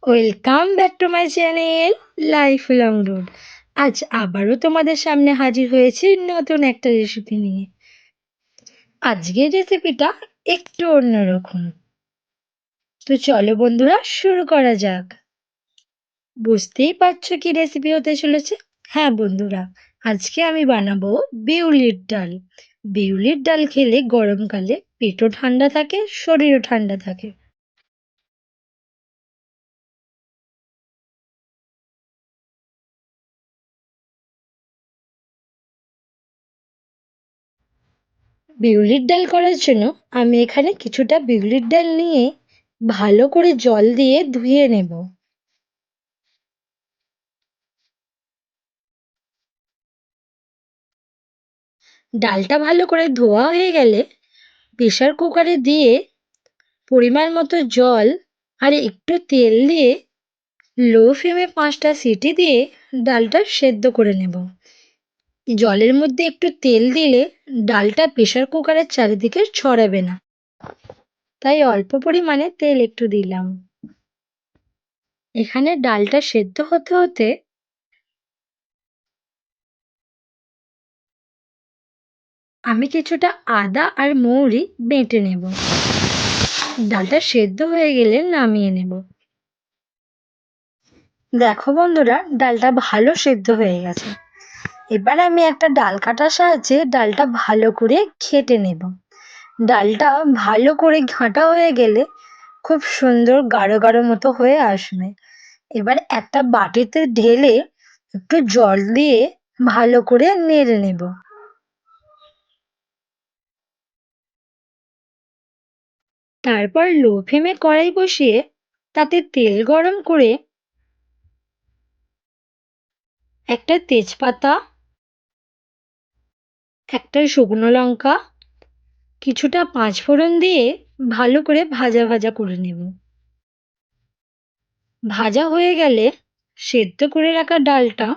Welcome back to my channel life long road. আজ আবারও তোমাদের সামনে হাজির হয়েছি নতুন একটা রেসিপি নিয়ে। আজকের রেসিপিটা একটু অন্যরকম। তো চলো বন্ধুরা শুরু করা যাক। বুঝতেই পারছো কি রেসিপি হতে চলেছে? হ্যাঁ বন্ধুরা, আজকে আমি বানাবো বিউলির ডাল। বিউলির ডাল খেলে গরমকালে পেটও ঠান্ডা থাকে, শরীরও ঠান্ডা থাকে। বিউলির ডাল করার জন্য আমি এখানে কিছুটা বিউলির ডাল নিয়ে ভালো করে জল দিয়ে ধুয়ে নেব। ডালটা ভালো করে ধোয়া হয়ে গেলে প্রেসার কুকারে দিয়ে পরিমাণ মতো জল আর একটু তেল দিয়ে লো ফ্লেমে 5টা সিটি দিয়ে ডালটা সেদ্ধ করে নেব। জলের মধ্যে একটু তেল দিলে ডালটা প্রেসার কুকারের চারিদিকে ছড়াবে না, তাই অল্প পরিমাণে তেল একটু দিলাম। এখানে ডালটা সেদ্ধ হতে হতে আমি কিছুটা আদা আর মৌরি বেটে নেব। ডালটা সেদ্ধ হয়ে গেলে নামিয়ে নেব। দেখো বন্ধুরা, ডালটা ভালো সেদ্ধ হয়ে গেছে। এবার আমি একটা ডাল কাটার সাহায্যে ডালটা ভালো করে ঘেঁটে নেব। ডালটা ভালো করে ঘাঁটা হয়ে গেলে খুব সুন্দর গাঢ় গাঢ় মতো হয়ে আসবে। এবার একটা বাটিতে ঢেলে একটু জল দিয়ে ভালো করে নেড়ে নেব। তারপর লো ফ্লেমে কড়াই বসিয়ে তাতে তেল গরম করে একটা তেজপাতা, একটা শুকনো লঙ্কা, কিছুটা পাঁচফোড়ন দিয়ে ভালো করে ভাজা ভাজা করে নেব। ভাজা হয়ে গেলে সেদ্ধ করে রাখা ডালটা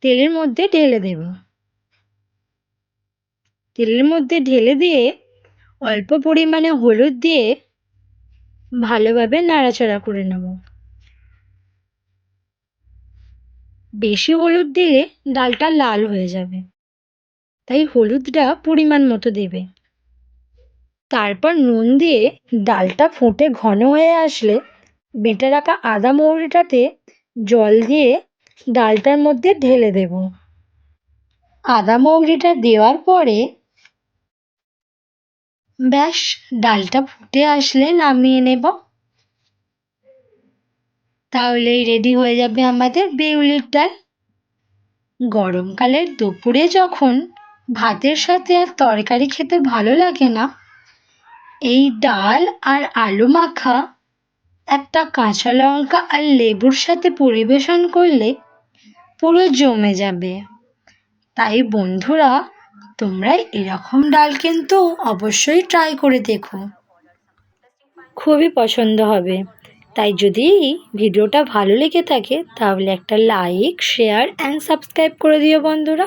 তেলের মধ্যে ঢেলে দেব। তেলের মধ্যে ঢেলে দিয়ে অল্প পরিমাণে হলুদ দিয়ে ভালোভাবে নাড়াচাড়া করে নেব। বেশি হলুদ দিলে ডালটা লাল হয়ে যাবে, তাই হলুদটা পরিমাণ মতো দেবে। তারপর নুন দিয়ে ডালটা ফুটে ঘন হয়ে আসলে বেটে রাখা আদা মৌরিটাতে জল দিয়ে ডালটার মধ্যে ঢেলে দেব। আদা মৌরিটা দেওয়ার পরে ব্যাস, ডালটা ফুটে আসলে নামিয়ে নেব। তাহলেই রেডি হয়ে যাবে আমাদের বিউলির ডাল। গরমকালের দুপুরে যখন ভাতের সাথে আর তরকারি খেতে ভালো লাগে না, এই ডাল আর আলু মাখা একটা কাঁচা লঙ্কা আর লেবুর সাথে পরিবেশন করলে পুরো জমে যাবে। তাই বন্ধুরা, তোমরা এরকম ডাল কিন্তু অবশ্যই ট্রাই করে দেখো, খুবই পছন্দ হবে। তাই যদি ভিডিওটা ভালো লেগে থাকে তাহলে একটা লাইক, শেয়ার অ্যান্ড সাবস্ক্রাইব করে দিও বন্ধুরা।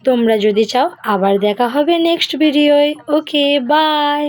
তোমরা যদি চাও আবার দেখা হবে নেক্সট ভিডিওয়। Okay, by.